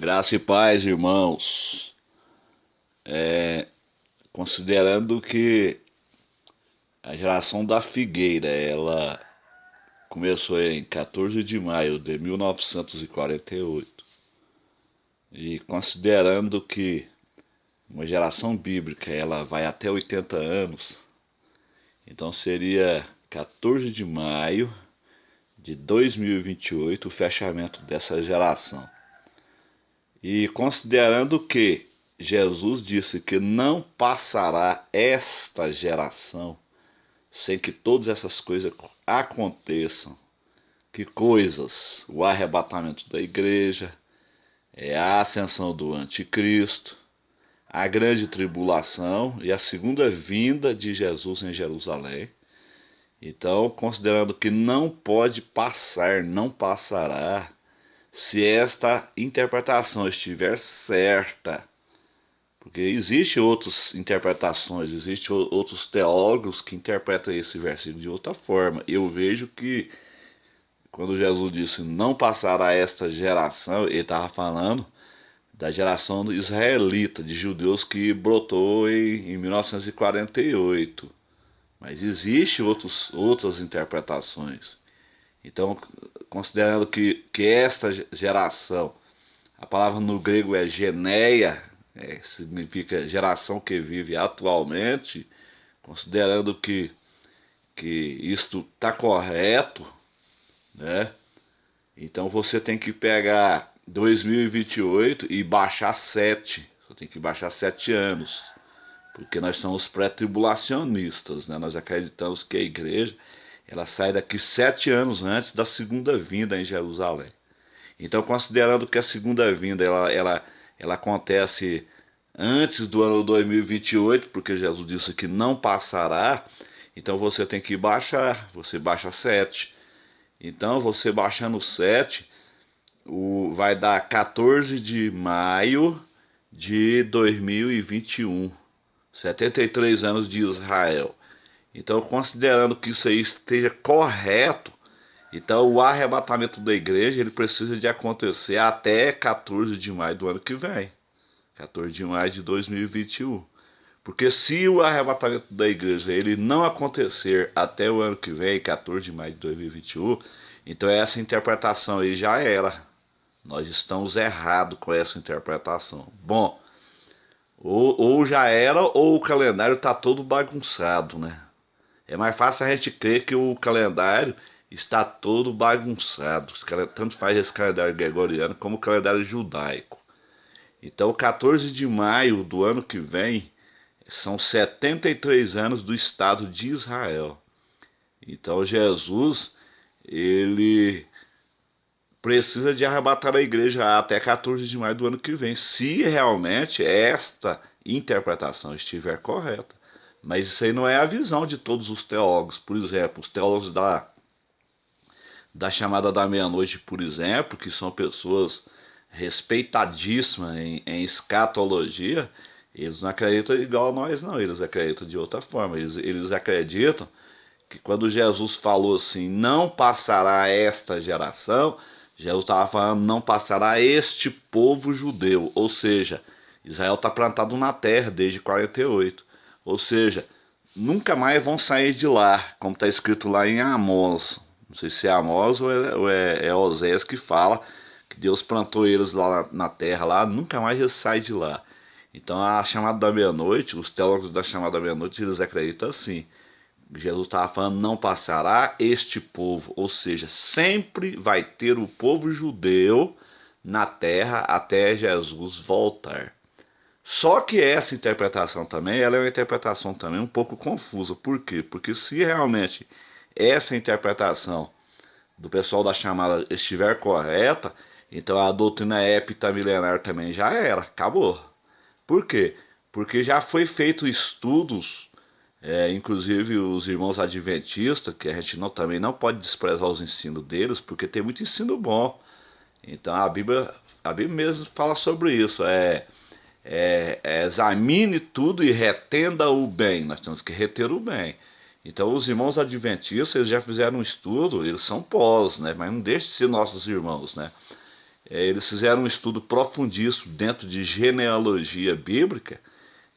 Graça e paz, irmãos. Considerando que a geração da figueira, ela começou em 14 de maio de 1948, e considerando que uma geração bíblica, ela vai até 80 anos, então seria 14 de maio de 2028 o fechamento dessa geração. E considerando que Jesus disse que não passará esta geração sem que todas essas coisas aconteçam. Que coisas? O arrebatamento da igreja, a ascensão do anticristo, a grande tribulação e a segunda vinda de Jesus em Jerusalém. Então, considerando que não pode passar, não passará, se esta interpretação estiver certa, porque existem outras interpretações, existem outros teólogos que interpretam esse versículo de outra forma. Eu vejo que quando Jesus disse não passará esta geração, ele estava falando da geração israelita, de judeus que brotou em 1948. Mas existem outras interpretações. Então, considerando que esta geração, a palavra no grego é geneia, significa geração que vive atualmente, considerando que isto está correto, né? Então você tem que pegar 2028 e baixar 7. Você tem que baixar 7 anos. Porque nós somos pré-tribulacionistas, né? Nós acreditamos que a igreja ela sai daqui 7 anos antes da segunda vinda em Jerusalém. Então, considerando que a segunda vinda ela acontece antes do ano 2028, porque Jesus disse que não passará, então você tem que baixar, você baixa 7. Então, você baixando 7, vai dar 14 de maio de 2021, 73 anos de Israel. Então, considerando que isso aí esteja correto, então o arrebatamento da igreja ele precisa de acontecer até 14 de maio do ano que vem. 14 de maio de 2021. Porque se o arrebatamento da igreja ele não acontecer até o ano que vem, 14 de maio de 2021, então essa interpretação aí já era. Nós estamos errados com essa interpretação. Bom, ou já era ou o calendário está todo bagunçado, né? É mais fácil a gente crer que o calendário está todo bagunçado. Tanto faz esse calendário gregoriano como o calendário judaico. Então, 14 de maio do ano que vem são 73 anos do Estado de Israel. Então, Jesus, ele precisa de arrebatar a igreja até 14 de maio do ano que vem, se realmente esta interpretação estiver correta. Mas isso aí não é a visão de todos os teólogos. Por exemplo, os teólogos da chamada da meia-noite, por exemplo, que são pessoas respeitadíssimas em escatologia, eles não acreditam igual nós, não. Eles acreditam de outra forma. Eles acreditam que quando Jesus falou assim, não passará esta geração, Jesus estava falando, não passará este povo judeu. Ou seja, Israel está plantado na terra desde 48. Ou seja, nunca mais vão sair de lá, como está escrito lá em Amós. Não sei se é Amós ou é Oséias que fala que Deus plantou eles lá na terra, lá, nunca mais eles saem de lá. Então a chamada da meia-noite, os teólogos da chamada da meia-noite, eles acreditam assim. Jesus estava falando, não passará este povo, ou seja, sempre vai ter o povo judeu na terra até Jesus voltar. Só que essa interpretação também, ela é uma interpretação também um pouco confusa. Por quê? Porque se realmente essa interpretação do pessoal da chamada estiver correta, então a doutrina heptamilenar também já era, acabou. Por quê? Porque já foi feito estudos, inclusive os irmãos adventistas, que a gente também não pode desprezar os ensinos deles, porque tem muito ensino bom. Então a Bíblia mesmo fala sobre isso. Examine tudo e retenda o bem. Nós temos que reter o bem. Então os irmãos adventistas eles já fizeram um estudo, eles são pós, né? Mas não deixe de ser nossos irmãos, né? Eles fizeram um estudo profundíssimo dentro de genealogia bíblica,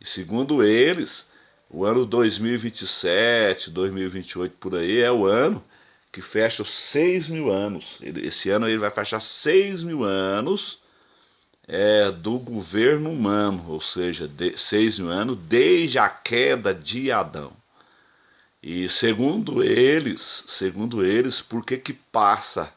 e segundo eles, o ano 2027, 2028 por aí, é o ano que fecha os 6.000 anos. Esse ano ele vai fechar 6.000 anos do governo humano, ou seja, 6.000 anos desde a queda de Adão. E segundo eles, por que passa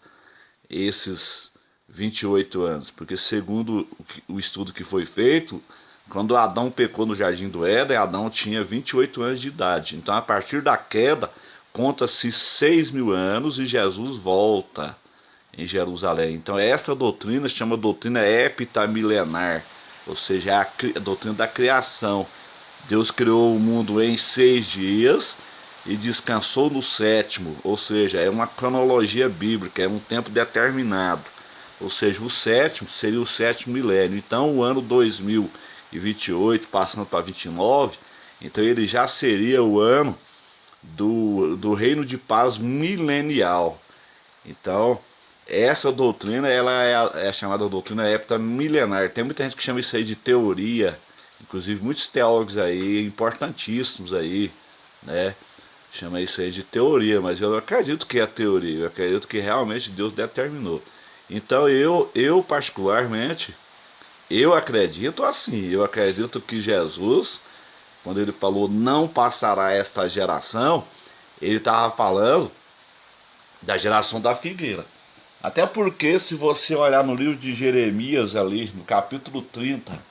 esses 28 anos? Porque segundo o estudo que foi feito, quando Adão pecou no Jardim do Éden, Adão tinha 28 anos de idade. Então, a partir da queda, conta-se 6.000 anos e Jesus volta em Jerusalém. Então, essa doutrina se chama doutrina heptamilenar, ou seja, é a doutrina da criação. Deus criou o mundo em 6 dias e descansou no sétimo, ou seja, é uma cronologia bíblica, é um tempo determinado. Ou seja, o sétimo seria o sétimo milênio. Então, o ano 2028, passando para 29, então ele já seria o ano do reino de paz milenial. Então, essa doutrina ela é chamada doutrina heptamilenar. Tem muita gente que chama isso aí de teoria, inclusive muitos teólogos aí, importantíssimos aí, né? Chama isso aí de teoria, mas eu não acredito que é teoria, eu acredito que realmente Deus determinou. Então eu particularmente, eu acredito assim, eu acredito que Jesus, quando ele falou não passará esta geração, ele estava falando da geração da figueira. Até porque se você olhar no livro de Jeremias ali, no capítulo 30,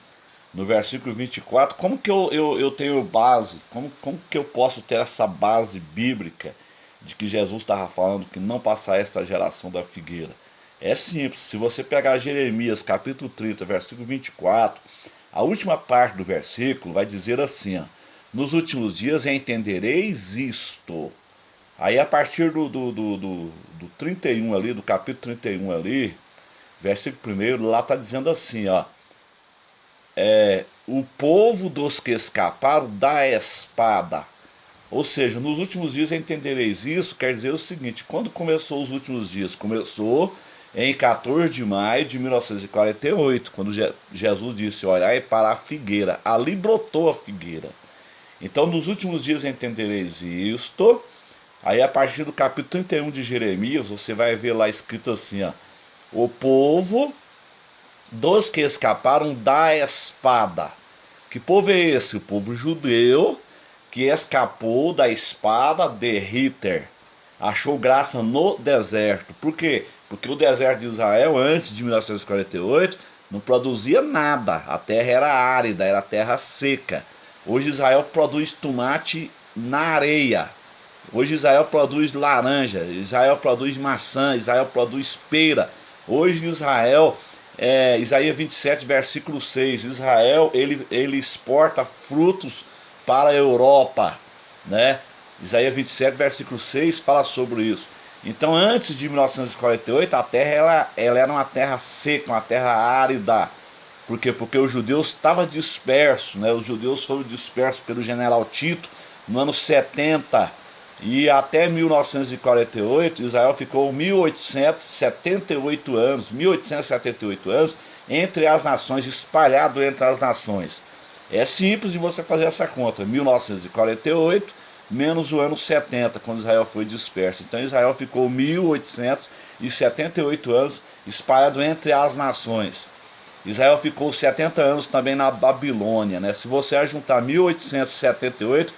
no versículo 24, como que eu tenho base, como que eu posso ter essa base bíblica de que Jesus estava falando que não passar essa geração da figueira? É simples, se você pegar Jeremias capítulo 30, versículo 24, a última parte do versículo vai dizer assim, ó, nos últimos dias entendereis isto. Aí a partir do 31 ali, do capítulo 31 ali, versículo 1, lá está dizendo assim, ó, o povo dos que escaparam da espada. Ou seja, nos últimos dias entendereis isso, quer dizer o seguinte, quando começou os últimos dias? Começou em 14 de maio de 1948, quando Jesus disse, olhai para a figueira, ali brotou a figueira. Então nos últimos dias entendereis isto. Aí a partir do capítulo 31 de Jeremias, você vai ver lá escrito assim, ó, o povo dos que escaparam da espada. Que povo é esse? O povo judeu que escapou da espada de Hitler. Achou graça no deserto. Por quê? Porque o deserto de Israel, antes de 1948, não produzia nada. A terra era árida, era terra seca. Hoje Israel produz tomate na areia. Hoje Israel produz laranja, Israel produz maçã, Israel produz pera. Hoje Israel, Isaías 27, versículo 6, Israel ele exporta frutos para a Europa, né? Isaías 27, versículo 6 fala sobre isso. Então antes de 1948 a terra ela era uma terra seca, uma terra árida. Por quê? Porque os judeus estavam dispersos, né? Os judeus foram dispersos pelo general Tito no ano 70. E até 1948, Israel ficou 1878 anos entre as nações, espalhado entre as nações. É simples de você fazer essa conta, 1948 menos o ano 70, quando Israel foi disperso. Então Israel ficou 1878 anos espalhado entre as nações. Israel ficou 70 anos também na Babilônia, né? Se você juntar 1878,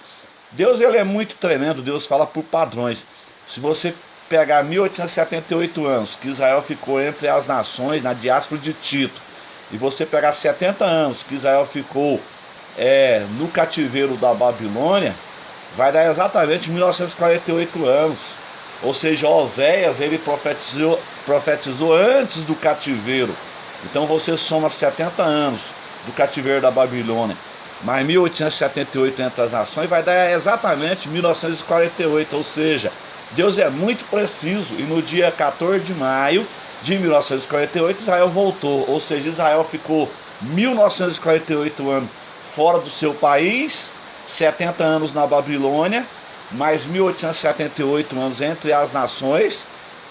Deus ele é muito tremendo, Deus fala por padrões. Se você pegar 1878 anos, que Israel ficou entre as nações, na diáspora de Tito, e você pegar 70 anos, que Israel ficou no cativeiro da Babilônia, vai dar exatamente 1948 anos. Ou seja, Oséias ele profetizou antes do cativeiro. Então você soma 70 anos do cativeiro da Babilônia, mais 1878 entre as nações, vai dar exatamente 1948, ou seja, Deus é muito preciso, e no dia 14 de maio de 1948 Israel voltou, ou seja, Israel ficou 1948 anos fora do seu país, 70 anos na Babilônia, mais 1878 anos entre as nações,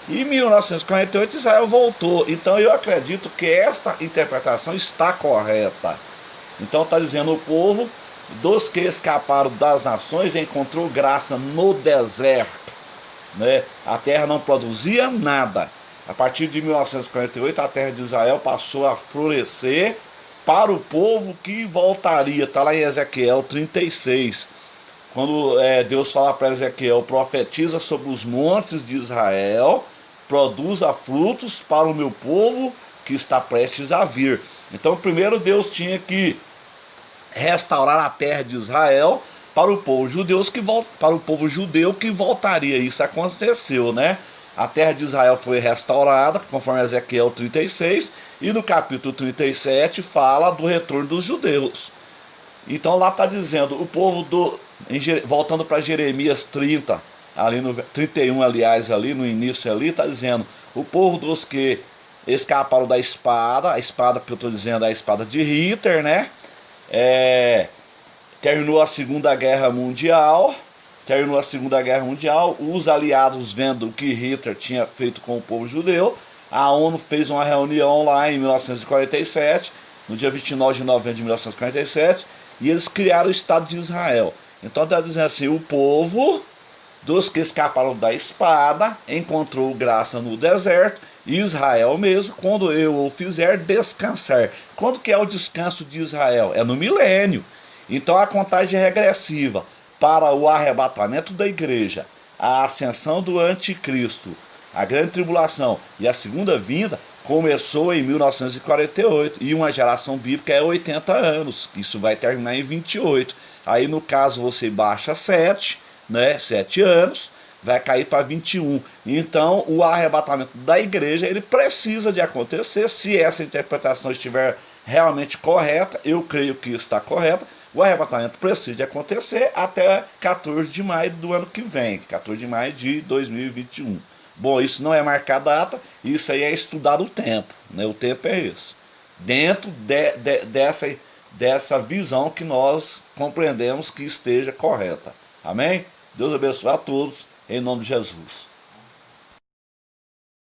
E em 1948 Israel voltou. Então eu acredito que esta interpretação está correta. Então está dizendo: o povo dos que escaparam das nações encontrou graça no deserto, né? A terra não produzia nada. A partir de 1948 a terra de Israel passou a florescer para o povo que voltaria. Está lá em Ezequiel 36, quando Deus fala para Ezequiel: profetiza sobre os montes de Israel, produza frutos para o meu povo que está prestes a vir. Então primeiro Deus tinha que restaurar a terra de Israel para o povo judeu que voltaria. Isso aconteceu, né? A terra de Israel foi restaurada, conforme Ezequiel 36, e no capítulo 37 fala do retorno dos judeus. Então lá está dizendo, o povo voltando para Jeremias 30, ali no 31, aliás, ali no início ali, está dizendo: o povo dos que escaparam da espada, a espada que eu estou dizendo é a espada de Hitler, né? Terminou a Segunda Guerra Mundial. Os aliados, vendo o que Hitler tinha feito com o povo judeu, a ONU fez uma reunião lá em 1947, no dia 29 de novembro de 1947, e eles criaram o Estado de Israel. Então está dizendo assim: o povo dos que escaparam da espada encontrou graça no deserto, e Israel mesmo, quando eu o fizer descansar. Quando que é o descanso de Israel? É no milênio. Então a contagem regressiva para o arrebatamento da igreja, a ascensão do anticristo, a grande tribulação e a segunda vinda começou em 1948, e uma geração bíblica é 80 anos. Isso vai terminar em 28. Aí no caso você baixa 7, né? 7 anos, vai cair para 21. Então o arrebatamento da igreja, ele precisa de acontecer. Se essa interpretação estiver realmente correta, eu creio que está correta, o arrebatamento precisa de acontecer até 14 de maio do ano que vem, 14 de maio de 2021. Bom, isso não é marcar data, isso aí é estudar o tempo, né? O tempo é esse. Dentro dessa visão que nós compreendemos que esteja correta. Amém? Deus abençoe a todos, em nome de Jesus.